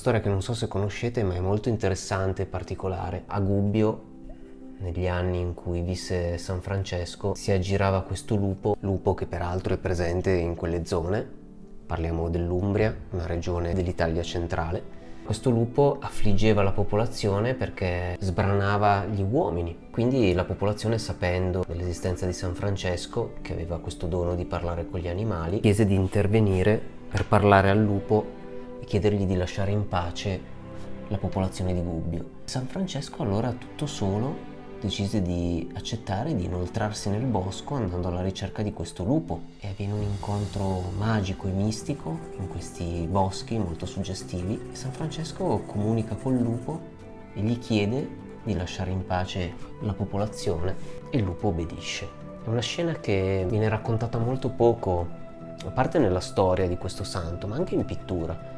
Storia che non so se conoscete, ma è molto interessante e particolare. A Gubbio, negli anni in cui visse San Francesco, si aggirava questo lupo che peraltro è presente in quelle zone. Parliamo dell'Umbria, una regione dell'Italia centrale. Questo lupo affliggeva la popolazione perché sbranava gli uomini. Quindi la popolazione, sapendo dell'esistenza di San Francesco, che aveva questo dono di parlare con gli animali, chiese di intervenire per parlare al lupo e chiedergli di lasciare in pace la popolazione di Gubbio. San Francesco allora, tutto solo, decise di accettare di inoltrarsi nel bosco andando alla ricerca di questo lupo, e avviene un incontro magico e mistico in questi boschi molto suggestivi. San Francesco comunica col lupo e gli chiede di lasciare in pace la popolazione e il lupo obbedisce. È una scena che viene raccontata molto poco, a parte nella storia di questo santo, ma anche in pittura.